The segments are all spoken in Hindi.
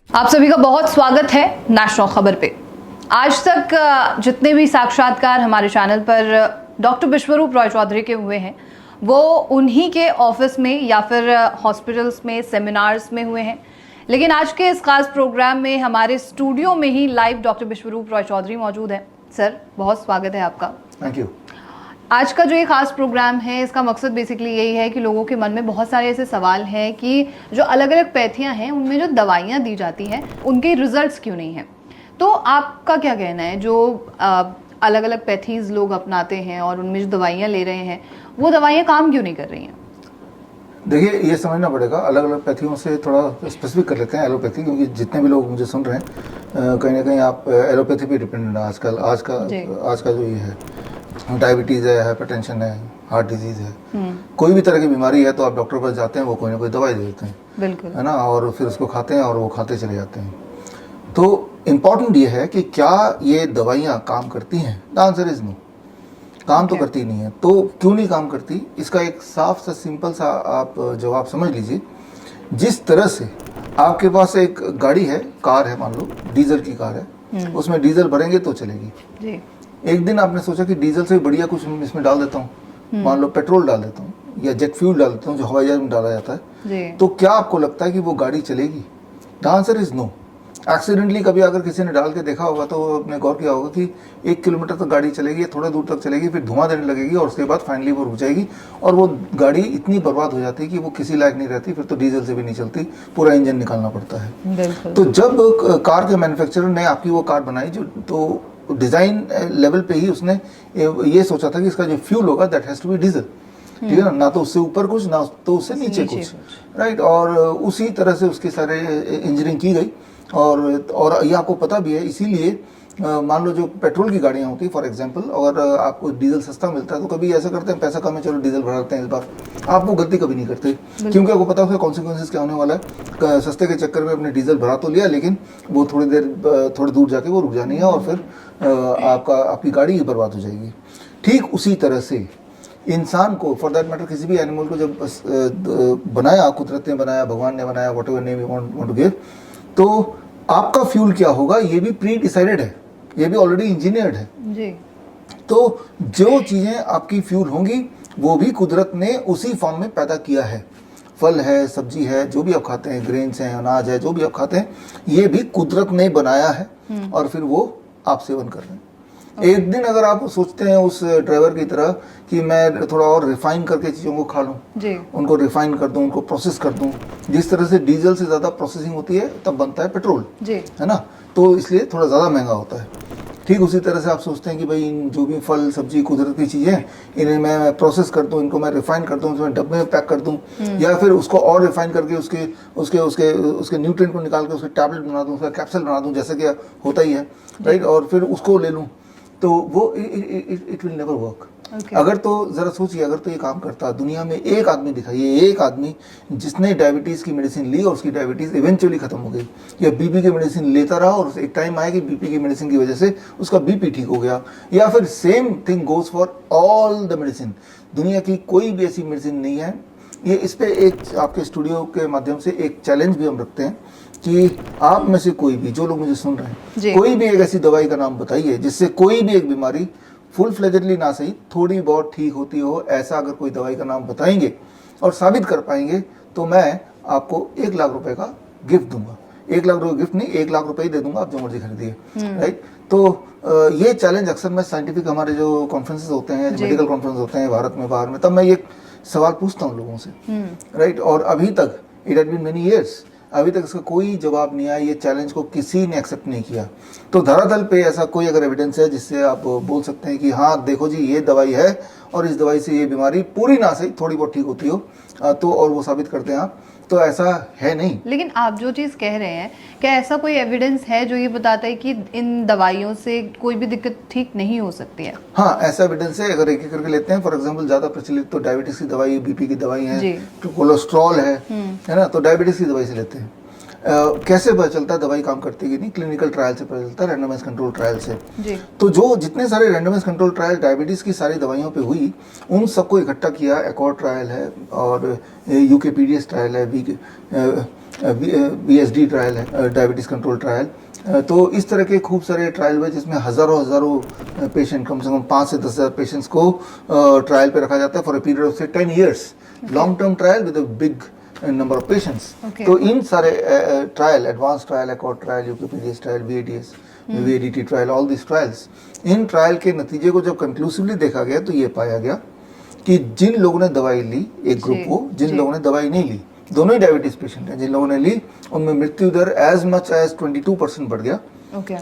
आप सभी का बहुत स्वागत है नेशनल खबर पे। आज तक जितने भी साक्षात्कार हमारे चैनल पर डॉक्टर विश्वरूप रॉय चौधरी के हुए हैं वो उन्हीं के ऑफिस में या फिर हॉस्पिटल्स में, सेमिनार्स में हुए हैं। लेकिन आज के इस खास प्रोग्राम में हमारे स्टूडियो में ही लाइव डॉक्टर विश्वरूप रॉय चौधरी मौजूद है। सर, बहुत स्वागत है आपका। Thank you. आज का जो ये खास प्रोग्राम है इसका मकसद बेसिकली यही है कि लोगों के मन में बहुत सारे ऐसे सवाल हैं कि जो अलग अलग पैथियां हैं उनमें जो दवाइयां दी जाती हैं उनके रिजल्ट्स क्यों नहीं हैं। तो आपका क्या कहना है, जो अलग अलग पैथीज लोग अपनाते हैं और उनमें जो दवाइयां ले रहे हैं वो दवाइयां काम क्यों नहीं कर रही हैं? देखिए, ये समझना पड़ेगा, अलग अलग पैथियों से थोड़ा स्पेसिफिक कर लेते हैं एलोपैथी, क्योंकि जितने भी लोग मुझे सुन रहे हैं कहीं ना कहीं आप एलोपैथी पे डिपेंडेंट है आजकल। आज का जो ये है, डायबिटीज़ है, हाइपरटेंशन है, हार्ट डिजीज़ है, कोई भी तरह की बीमारी है तो आप डॉक्टर के पास जाते हैं, वो कोई ना कोई दवाई दे देते हैं, बिल्कुल, है ना, और फिर उसको खाते हैं और वो खाते चले जाते हैं। तो इम्पॉर्टेंट ये है कि क्या ये दवाइयाँ काम करती हैं? The answer is no. काम तो करती नहीं है। तो क्यों नहीं काम करती, इसका एक साफ सा सिंपल सा आप जवाब समझ लीजिए। जिस तरह से आपके पास एक गाड़ी है, कार है, मान लो डीजल की कार है, उसमें डीजल भरेंगे तो चलेगी जी। एक दिन आपने सोचा कि डीजल से बढ़िया कुछ इसमें डाल देता हूँ, मान लो पेट्रोल डाल देता हूँ या जेट फ्यूल डाल देता हूँ जो हवाई जहाज में डाला जाता है, तो क्या आपको लगता है कि वो गाड़ी चलेगी? The answer is no. Accidentally कभी अगर किसी ने डाल के देखा होगा तो आपने गौर किया होगा कि 1 किलोमीटर तक गाड़ी चलेगी, थोड़ा दूर तक चलेगी, फिर धुआं देने लगेगी और उसके बाद फाइनली वो रुक जाएगी और वो गाड़ी इतनी बर्बाद हो जाती है कि वो किसी लायक नहीं रहती, फिर तो डीजल से भी नहीं चलती, पूरा इंजन निकालना पड़ता है। तो जब कार के मैन्युफैक्चरर ने आपकी वो कार बनाई, जो तो डिजाइन लेवल पे ही उसने ये सोचा था कि इसका जो फ्यूल होगा that has to be diesel, ठीक है ना तो उससे ऊपर कुछ, ना तो उससे नीचे कुछ, राइट। और उसी तरह से उसकी सारे इंजीनियरिंग की गई और ये आपको पता भी है। इसीलिए मान लो जो पेट्रोल की गाड़ियाँ होती है फॉर एग्जांपल, और आपको डीजल सस्ता मिलता है तो कभी ऐसा करते हैं पैसा कम है चलो डीजल भरा देते हैं इस बार, आप वो गलती कभी नहीं करते, क्योंकि आपको पता है कॉन्सिक्वेंसेस क्या होने वाला है। सस्ते के चक्कर में अपने डीजल भरा तो लिया, लेकिन वो थोड़ी दूर जाके वो रुक जानी है और फिर आपकी गाड़ी ही बर्बाद हो जाएगी। ठीक उसी तरह से इंसान को, फॉर दैट मैटर किसी भी एनिमल को जब बनाया, कुदरत ने बनाया, भगवान ने बनाया, whatever name you want to give, तो आपका फ्यूल क्या होगा ये भी प्री डिसाइडेड है, ये भी ऑलरेडी इंजीनियर्ड है जी। तो जो चीजें आपकी फ्यूल होंगी वो भी कुदरत ने उसी फॉर्म में पैदा किया है। फल है, सब्जी है, जो भी आप खाते हैं, ग्रेन्स हैं, अनाज है, जो भी आप खाते हैं, ये भी कुदरत ने बनाया है और फिर वो आप सेवन कर रहे हैं। एक दिन अगर आप सोचते हैं उस ड्राइवर की तरह कि मैं थोड़ा और रिफाइन करके चीज़ों को खा लूँ, उनको रिफाइन कर दूँ, उनको प्रोसेस कर दूँ, जिस तरह से डीजल से ज़्यादा प्रोसेसिंग होती है तब बनता है पेट्रोल, है ना, तो इसलिए थोड़ा ज़्यादा महंगा होता है। ठीक उसी तरह से आप सोचते हैं कि भाई इन जो भी फल सब्जी कुदरत की चीज़ें हैं इन्हें मैं प्रोसेस कर दूँ, इनको मैं रिफाइन कर दूँ, उसमें डब्बे में पैक कर दूँ, या फिर उसको और रिफाइन करके उसके न्यूट्रिएंट को निकाल के उसके टैबलेट बना दूँ, उसका कैप्सूल बना दूँ, जैसे कि होता ही है, राइट, और फिर उसको ले लूँ, तो वो इट विल नेवर वर्क। अगर तो जरा सोचिए, अगर तो ये काम करता, दुनिया में एक आदमी दिखाइए, एक आदमी जिसने डायबिटीज़ की मेडिसिन ली और उसकी डायबिटीज़ इवेंचुअली खत्म हो गई, या बीपी की मेडिसिन लेता रहा और एक टाइम आया कि बीपी की मेडिसिन की वजह से उसका बीपी ठीक हो गया, या फिर same thing goes for all the medicine. दुनिया की कोई भी ऐसी मेडिसिन नहीं है। ये इस पे एक आपके स्टूडियो के माध्यम से एक चैलेंज भी हम रखते हैं कि आप में से कोई भी, जो लोग मुझे सुन रहे हैं, कोई भी एक ऐसी दवाई का नाम बताइए जिससे कोई भी एक बीमारी फुल फ्लेजेडली ना सही थोड़ी बहुत ठीक होती हो। ऐसा अगर कोई दवाई का नाम बताएंगे और साबित कर पाएंगे तो मैं आपको 1 लाख रुपए का गिफ्ट दूंगा। 1 लाख रुपए गिफ्ट नहीं, 1 लाख रुपए ही दे दूंगा, आप जो मर्जी खरीदिए, राइट। तो ये चैलेंज अक्सर मैं साइंटिफिक हमारे जो कॉन्फ्रेंसेस होते हैं, मेडिकल कॉन्फ्रेंस होते हैं भारत में, बाहर में, तब मैं ये सवाल पूछता हूँ लोगों से, राइट। और अभी तक it had been many years, अभी तक इसका कोई जवाब नहीं आया, ये चैलेंज को किसी ने एक्सेप्ट नहीं किया। तो धरातल पे ऐसा कोई अगर एविडेंस है जिससे आप बोल सकते हैं कि हाँ देखो जी ये दवाई है और इस दवाई से ये बीमारी पूरी ना सही थोड़ी बहुत ठीक होती हो, तो और वो साबित करते हैं आप, तो ऐसा है नहीं। लेकिन आप जो चीज़ कह रहे हैं, क्या ऐसा कोई एविडेंस है जो ये बताता है कि इन दवाइयों से कोई भी दिक्कत ठीक नहीं हो सकती है? हाँ, ऐसा एविडेंस है। अगर एक एक करके लेते हैं, फॉर एग्जांपल ज़्यादा प्रचलित तो डायबिटीज़ की दवाई, बीपी की दवाई है, कोलेस्ट्रॉल है ना, तो डायबिटीज़ की दवाई से लेते हैं। कैसे पता चलता है दवाई काम करती है कि नहीं? क्लिनिकल ट्रायल से पता चलता है, रैंडमाइज कंट्रोल ट्रायल से। जी। तो जो जितने सारे रैंडमाइज कंट्रोल ट्रायल डायबिटीज़ की सारी दवाइयों पे हुई, उन सबको इकट्ठा किया। एकॉर्ड ट्रायल है और यूकेपीडीएस ट्रायल है, BSD ट्रायल है, डायबिटीज़ कंट्रोल ट्रायल। तो इस तरह के खूब सारे ट्रायल हुए जिसमें हज़ारों पेशेंट, कम से कम 5 से 10 हज़ार पेशेंट्स को ट्रायल पे रखा जाता है फॉर अ पीरियड ऑफ से 10 years. Long term trial with a big number of patients. तो इन सारे trial, advance trial, accord trial, UKPDS trial, VADT trial, all this trials, इन ट्रायल के नतीजे को जब कंक्लूसिवली देखा गया तो ये पाया गया कि जिन लोगों ने दवाई ली, एक ग्रुप वो, जिन लोगों ने दवाई नहीं ली, दोनों ही डायबिटीज पेशेंट हैं, जिन लोगों ने ली उनमें मृत्यु दर एज मच एज 22% बढ़ गया।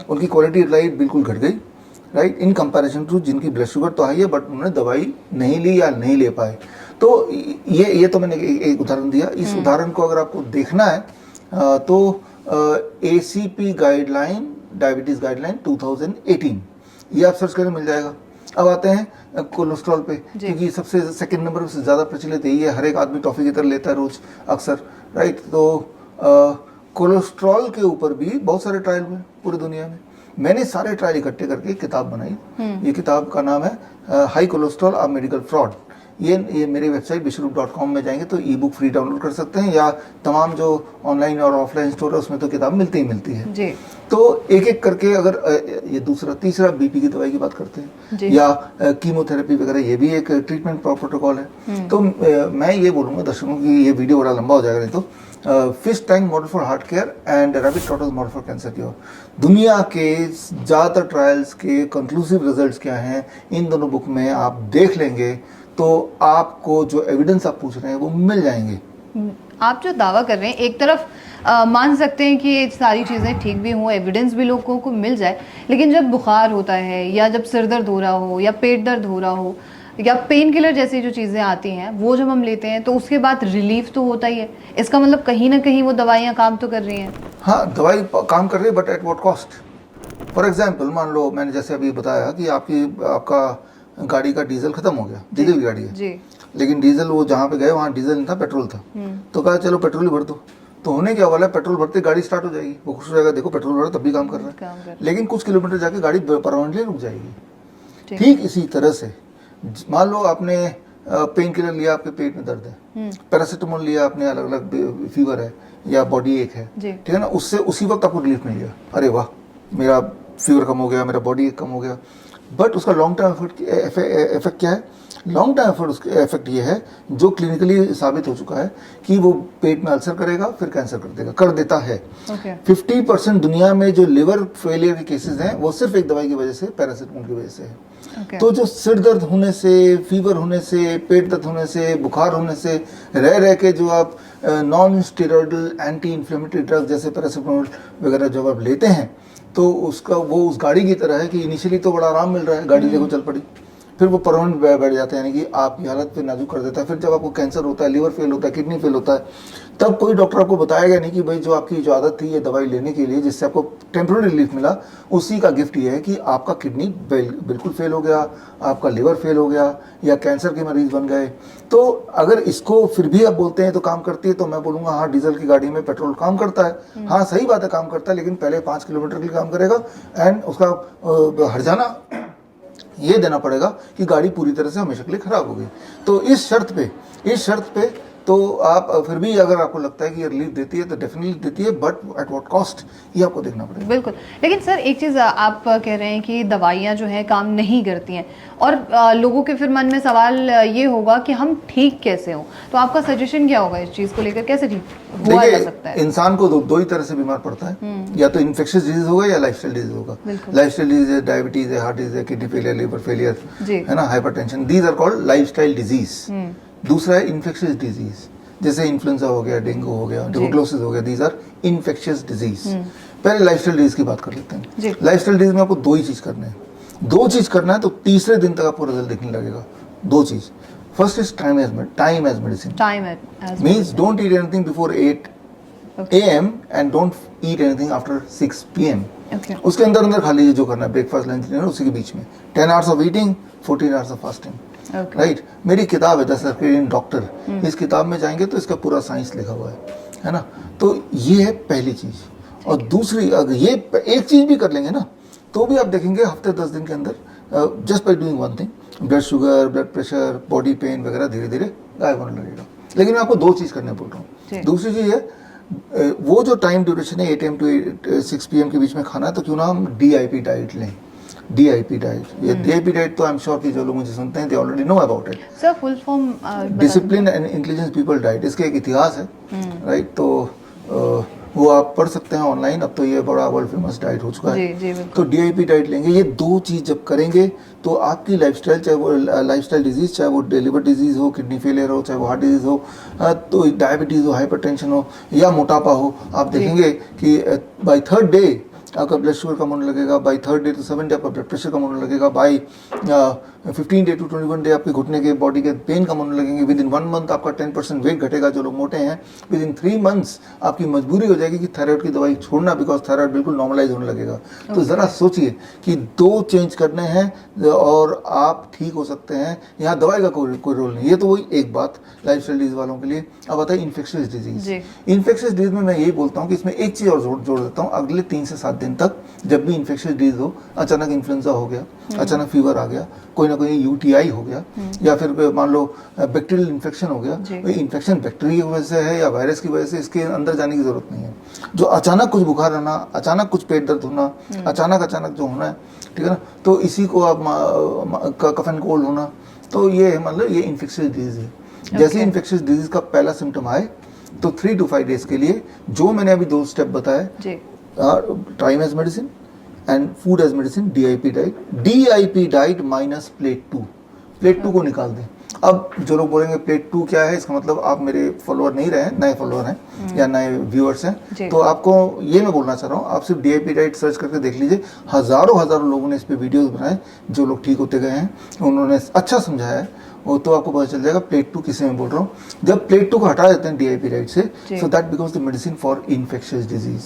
उनकी क्वालिटी ऑफ लाइफ बिल्कुल घट गई, राइट, इन कंपैरिजन टू जिनकी ब्लड शुगर तो हाई है बट उन्होंने दवाई नहीं ली या नहीं ले पाए। तो ये तो मैंने एक उदाहरण दिया। इस उदाहरण को अगर आपको देखना है तो ACP गाइडलाइन, डायबिटीज गाइडलाइन 2018, ये आप सर्च करें मिल जाएगा। अब आते हैं कोलेस्ट्रॉल पे, क्योंकि सबसे सेकंड नंबर से ज़्यादा प्रचलित यही है, हर एक आदमी टॉफ़ी की तरह लेता है रोज अक्सर, राइट। तो कोलेस्ट्रॉल के ऊपर भी बहुत सारे ट्रायल हुए पूरी दुनिया में। मैंने सारे ट्रायल इकट्ठे करके एक किताब बनाई। ये किताब का नाम है high cholesterol a medical fraud. ये मेरे वेबसाइट विश्वरूप.com में जाएंगे तो ई बुक फ्री डाउनलोड कर सकते हैं, या तमाम जो ऑनलाइन और ऑफलाइन स्टोर है उसमें तो किताब मिलती ही मिलती है जी। तो एक एक करके अगर ये दूसरा तीसरा बीपी की दवाई की बात करते हैं या कीमोथेरेपी वगैरह, ये भी एक ट्रीटमेंट प्रोटोकॉल है। तो मैं ये बोलूँगा दर्शकों की, ये वीडियो बड़ा लंबा हो जाएगा नहीं तो, fish tank model for heart care and rabbit tortoise model for cancer cure, दुनिया के ज़्यादातर ट्रायल्स के कंक्लूसिव रिजल्ट्स क्या हैं, इन दोनों बुक में आप देख लेंगे तो आपको जो एविडेंस आप पूछ रहे हैं वो मिल जाएंगे। आप जो दावा कर रहे हैं, एक तरफ मान सकते हैं कि ये सारी चीज़ें ठीक भी हों, एविडेंस भी लोगों को मिल जाए, लेकिन जब बुखार होता है या जब सिर दर्द हो रहा हो या पेट दर्द हो रहा हो या पेन किलर जैसी जो चीज़ें आती हैं वो जब हम लेते हैं तो उसके बाद रिलीफ तो होता ही है। इसका मतलब कहीं ना कहीं वो दवाइयाँ काम तो कर रही हैं। हाँ, दवाई काम कर रही है, but at what cost? For example, मान लो मैंने जैसे अभी बताया कि आपका गाड़ी का डीजल खत्म हो गया, डीजल की गाड़ी है जी, लेकिन डीजल वो जहाँ पे गए वहाँ डीजल नहीं था, पेट्रोल था। तो कहा चलो पेट्रोल ही भर दो। तो होने क्या वाला है, पेट्रोल भरते गाड़ी स्टार्ट हो जाएगी, वो खुश हो जाएगा, देखो पेट्रोल भरा तब भी काम कर रहा है। लेकिन कुछ किलोमीटर जाके गाड़ी परमानेंटली रुक जाएगी। ठीक इसी तरह से मान लो आपने पेन किलर लिया, आपके पेट में दर्द है, पैरासीटामोल लिया आपने, अलग अलग फीवर है या बॉडी एक है, ठीक है ना, उससे उसी वक्त आपको रिलीफ मिल गया, अरे वाह मेरा फीवर कम हो गया, मेरा बॉडी एक कम हो गया। बट उसका लॉन्ग टर्म इफेक्ट क्या है? लॉन्ग टर्म इफेक्ट ये है जो क्लिनिकली साबित हो चुका है कि वो पेट में अल्सर करेगा, फिर कैंसर कर देता है। 50% दुनिया में जो लिवर फेलियर के केसेस हैं वो सिर्फ एक दवाई की वजह से, पैरासीटामोल की वजह से है। तो जो सिर दर्द होने से, फीवर होने से, पेट दर्द होने से, बुखार होने से रह के जो आप non steroidal anti inflammatory drug जैसे पैरासीटामोल वगैरह जब आप लेते हैं तो उसका वो उस गाड़ी की तरह है कि इनिशियली तो बड़ा आराम मिल रहा है, गाड़ी देखो चल पड़ी, फिर वो परमानेंट बैठ जाता है, यानी कि आपकी हालत पे नाजुक कर देता है। फिर जब आपको कैंसर होता है, लिवर फेल होता है, किडनी फेल होता है, तब कोई डॉक्टर आपको बताएगा नहीं कि भाई जो आपकी जो आदत थी ये दवाई लेने के लिए जिससे आपको टेम्पररी रिलीफ मिला, उसी का गिफ्ट ये है कि आपका किडनी बिल्कुल फेल हो गया, आपका लिवर फेल हो गया या कैंसर के मरीज बन गए। तो अगर इसको फिर भी आप बोलते हैं तो काम करती है, तो मैं बोलूँगा हाँ, डीजल की गाड़ी में पेट्रोल काम करता है, हाँ सही बात है काम करता है, लेकिन पहले 5 किलोमीटर के लिए काम करेगा एंड उसका हर्जाना ये देना पड़ेगा कि गाड़ी पूरी तरह से हमेशा के लिए खराब हो गई। तो इस शर्त पे तो आप फिर भी अगर आपको लगता है कि ये रिलीफ देती है तो डेफिनेटली देती है, बट एट व्हाट कॉस्ट ये आपको देखना पड़ेगा। बिल्कुल। लेकिन सर एक चीज़ आप कह रहे हैं कि दवाइयाँ जो है काम नहीं करती हैं और लोगों के फिर मन में सवाल ये होगा कि हम ठीक कैसे हों, तो आपका सजेशन क्या होगा इस चीज़ को लेकर, कैसे ठीक हुआ जा सकता है? इंसान को दो ही तरह से बीमार पड़ता है, या तो इन्फेक्शियस डिजीज होगा या लाइफस्टाइल डिजीज होगा। लाइफस्टाइल डिजीज है, डायबिटीज है, हार्ट डिजीज है, किडनी फेलियर, लिवर फेलियर है ना, hypertension, these are called lifestyle disease. दूसरा है इन्फेक्शियस डिजीज, जैसे इन्फ्लुएंजा हो गया, डेंगू हो गया, ट्यूबरकुलोसिस हो गया, दीज आर इन्फेक्शियस डिजीज। पहले लाइफस्टाइल डिजीज की बात कर लेते हैं। लाइफस्टाइल डिजीज में आपको दो चीज करना है, तो तीसरे दिन तक आपको रिजल्ट दिखने लगेगा। 2 चीज, first is time as medicine, means don't eat anything before 8 AM and don't eat anything after 6 PM। उसके अंदर खा लीजिए जो करना है, ब्रेकफास्ट लंच डिनर, उसी के बीच में 10 hours of eating, 14 hours of fasting. Right. मेरी किताब है द सर्केडियन डॉक्टर, इस किताब में जाएंगे तो इसका पूरा साइंस लिखा हुआ है है ना। तो ये है पहली चीज़। और दूसरी, अगर ये एक चीज़ भी कर लेंगे ना तो भी आप देखेंगे हफ्ते 10 दिन के अंदर just by doing one thing, blood sugar, blood pressure, body pain वगैरह धीरे धीरे गायब होने लगेगा। लेकिन मैं आपको 2 चीज़ करने बोल रहा हूँ। दूसरी चीज़ है वो जो टाइम ड्यूरेशन है 8 AM to 6 PM के बीच में खाना है, तो क्यों ना हम DIP डाइट लें। DIP डाइट, ये DIP डाइट तो आई एम श्योर कि जो लोग मुझे सुनते हैं they already know about it. Sir full form discipline and intelligence people diet, इसका एक इतिहास है, राइट। तो वो आप पढ़ सकते हैं ऑनलाइन, अब तो ये बड़ा वर्ल्ड फेमस डाइट हो चुका है। जी, तो DIP डाइट लेंगे, ये 2 चीज़ जब करेंगे तो आपकी लाइफस्टाइल, चाहे वो लाइफस्टाइल डिजीज, चाहे वो लिवर डिजीज हो, किडनी फेलियर हो, चाहे वो हार्ट डिजीज हो, तो डायबिटीज़ हो, हाइपरटेंशन हो या मोटापा हो, आप देखेंगे कि बाय 3rd डे आपका ब्लड शुगर कम होने लगेगा, by 3rd day to 7th day आपका ब्लड प्रेशर कम होने लगेगा, बाई 15 डे to 21 डे आपके घुटने के बॉडी के पेन कम होने लगेंगे, विद इन 1 मंथ आपका 10% वेट घटेगा जो लोग मोटे हैं, विद इन 3 मंथ्स आपकी मजबूरी हो जाएगी कि थायराइड की दवाई छोड़ना, बिकॉज थायराइड बिल्कुल नॉर्मलाइज होने लगेगा। तो ज़रा सोचिए कि 2 चेंज करने हैं और आप ठीक हो सकते हैं, यहाँ दवाई का कोई रोल नहीं। ये तो वही एक बात लाइफस्टाइल डिजीज वालों के लिए। अब आता है इन्फेक्शियस डिजीज। इन्फेक्शियस डिजीज में मैं यही बोलता हूँ कि इसमें एक चीज़ और जोड़ देता हूँ, अगले 3 से 7 दिन तक जब भी इन्फेक्शियस डिजीज हो, अचानक इन्फ्लुएंजा हो गया, अचानक फीवर आ गया, कोई ना कोई UTI हो गया, या फिर मान लो बैक्टीरियल इन्फेक्शन हो गया, इन्फेक्शन बैक्टीरिया की वजह से है या वायरस की वजह से, इसके अंदर जाने की जरूरत नहीं है। जो अचानक कुछ बुखार आना, अचानक कुछ पेट दर्द होना, अचानक जो होना है, ठीक है ना, तो इसी को आप कफ एंड कोल्ड होना, तो ये मतलब ये इन्फेक्शियस डिजीज है। जैसे इन्फेक्शियस डिजीज का पहला सिम्टम आए तो 3 to 5 डेज के लिए जो मैंने अभी 2 स्टेप बताए, time as medicine and food as medicine, DIP diet minus plate 2 को निकाल दें। अब जो लोग बोलेंगे प्लेट 2 क्या है, इसका मतलब आप मेरे फॉलोअर नहीं रहे, नए फॉलोअर हैं या नए व्यूअर्स हैं, तो आपको ये मैं बोलना चाह रहा हूँ, आप सिर्फ DIP डाइट सर्च करके देख लीजिए। हजारों लोगों ने इस पे वीडियोस बनाए, जो लोग ठीक होते गए हैं, उन्होंने अच्छा समझाया है, वो तो आपको पता चल जाएगा प्लेट 2 किसे मैं बोल रहा हूँ। जब प्लेट 2 को हटा देते हैं DIP डाइट से, so that becomes the medicine for infectious disease,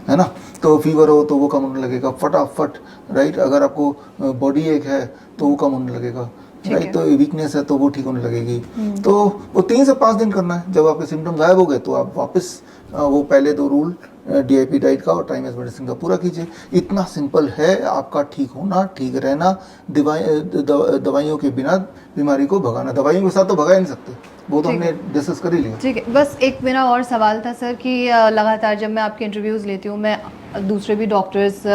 है ना। तो फीवर हो तो वो कम होने लगेगा फटाफट, राइट। अगर आपको बॉडी एक है तो वो कम होने लगेगा, राइट। तो वीकनेस है तो वो ठीक होने लगेगी। तो वो 3 से 5 दिन करना है। जब आपके सिम्टम गायब हो गए तो आप वापस वो पहले 2 रूल DIP डाइट का और टाइम एज मेडिसिन का पूरा कीजिए। इतना सिंपल है आपका ठीक होना, ठीक रहना, दवाइयों के बिना बीमारी को भगाना। दवाइयों के साथ तो भगा ही नहीं सकते, वो तो हमने डिस्कस कर ही लिया। ठीक है, बस एक मेरा और सवाल था सर कि लगातार जब मैं आपके इंटरव्यूज़ लेती हूँ, मैं दूसरे भी डॉक्टर्स,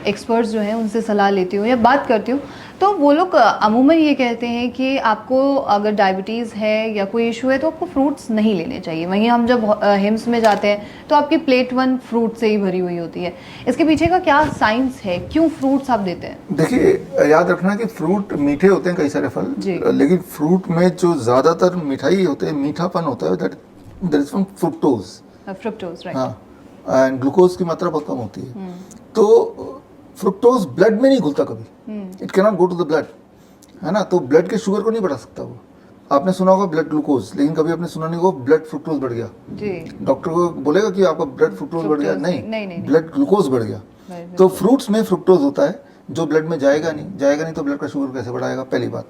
एक्सपर्ट्स जो हैं उनसे सलाह लेती हूँ या बात करती हूँ, तो वो लोग अमूमन ये कहते हैं कि आपको अगर डायबिटीज़ है या कोई इशू है तो आपको फ्रूट्स नहीं लेने चाहिए। वहीं हम जब हिम्स में जाते हैं तो आपकी प्लेट 1 फ्रूट से ही भरी हुई होती है। इसके पीछे का क्या साइंस है, क्यों फ्रूट्स आप देते हैं? देखिए, याद रखना कि फ्रूट मीठे होते हैं, कई सारे फल, लेकिन फ्रूट में जो ज़्यादातर मिठाई होते हैं, मीठापन होता है, that is from fructose, right. हाँ, एंड ग्लूकोज की मात्रा बहुत कम होती है। तो फ्रुक्टोज ब्लड में नहीं घुलता कभी, it can not go to the blood, है ना। तो ब्लड के शुगर को नहीं बढ़ा सकता वो। आपने सुना होगा ब्लड ग्लूकोज, लेकिन कभी आपने सुना नहीं होगा ब्लड फ्रुक्टोज बढ़ गया। डॉक्टर को बोलेगा कि आपका ब्लड फ्रुक्टोज बढ़ गया, नहीं, ब्लड ग्लूकोज बढ़ गया। तो फ्रूट्स में फ्रुक्टोज होता है जो ब्लड में जाएगा नहीं तो ब्लड का शुगर कैसे बढ़ाएगा, पहली बात।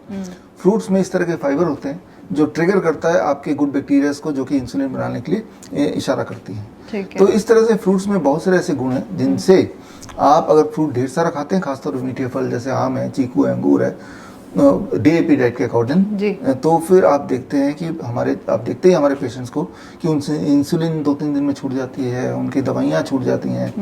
फ्रूट्स में इस तरह के फाइबर होते हैं जो ट्रिगर करता है आपके गुड बैक्टीरियाज को, जो कि इंसुलिन बनाने के लिए इशारा करती है। तो इस तरह से फ्रूट्स में बहुत सारे ऐसे गुण हैं जिनसे आप अगर फ्रूट ढेर सारा खाते हैं, खासतौर पर मीठे फल जैसे आम है, चीकू है, अंगूर है, DIP डाइट के अकॉर्डिंग, तो फिर आप देखते हैं कि हमारे पेशेंट्स को कि उनसे इंसुलिन 2-3 दिन में छूट जाती है, उनकी दवाइयाँ छूट जाती हैं,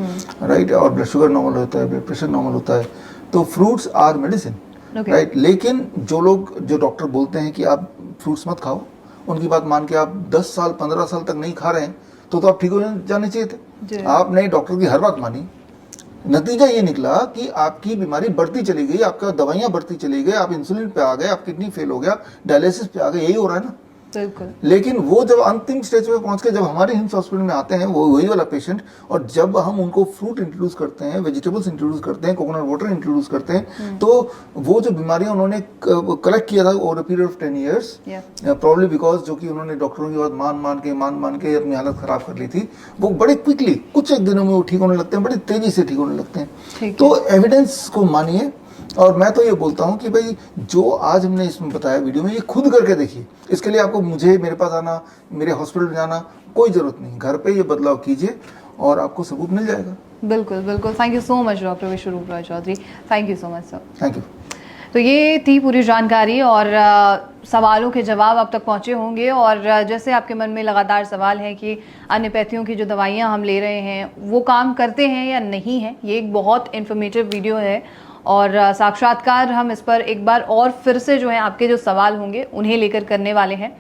राइट, और ब्लड शुगर नॉर्मल होता है, ब्लड प्रेशर नॉर्मल होता है। तो फ्रूट्स आर मेडिसिन, राइट। लेकिन जो डॉक्टर बोलते हैं कि आप फ्रूट्स मत खाओ, उनकी बात मान के आप 10 साल 15 साल तक नहीं खा रहे हैं तो आप ठीक हो जाने चाहिए थे। आपने डॉक्टर की हर बात मानी, नतीजा ये निकला कि आपकी बीमारी बढ़ती चली गई, आपका दवाइयां बढ़ती चली गई, आप इंसुलिन पे आ गए, आप किडनी फेल हो गया, डायलिसिस पे आ गए, यही हो रहा है ना। बिल्कुल। लेकिन वो जब अंतिम स्टेज पे पहुंच के जब हमारे हिम्स हॉस्पिटल में आते हैं वो वही वाला पेशेंट, और जब हम उनको फ्रूट इंट्रोड्यूस करते हैं, वेजिटेबल्स इंट्रोड्यूस करते हैं, कोकोनट वाटर इंट्रोड्यूस करते हैं, तो वो जो बीमारियां उन्होंने कलेक्ट किया था over a period of 10 years, probably because जो कि उन्होंने डॉक्टरों की बात मान के अपनी हालत खराब कर ली थी, वो बड़े क्विकली कुछ एक दिनों में वो ठीक होने लगते हैं, बड़ी तेजी से ठीक होने लगते हैं। तो एविडेंस को मानिए और मैं तो ये बोलता हूँ कि भाई जो आज हमने इसमें बताया वीडियो में, ये खुद करके देखिए। इसके लिए आपको मेरे पास आना, मेरे हॉस्पिटल जाना कोई ज़रूरत नहीं, घर पे ये बदलाव कीजिए और आपको सबूत मिल जाएगा। बिल्कुल बिल्कुल, thank you so much doctor Biswaroop Roy Chowdhury, thank you so much sir. Thank you. तो ये थी पूरी जानकारी और सवालों के जवाब अब तक पहुंचे होंगे। और जैसे आपके मन में लगातार सवाल है कि अन्यपैथियों की जो दवाइयां हम ले रहे हैं वो काम करते हैं या नहीं है, ये एक बहुत इन्फॉर्मेटिव वीडियो है और साक्षात्कार हम इस पर एक बार और फिर से जो है आपके जो सवाल होंगे उन्हें लेकर करने वाले हैं।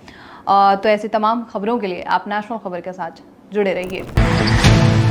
तो ऐसी तमाम खबरों के लिए आप नेशनल खबर के साथ जुड़े रहिए।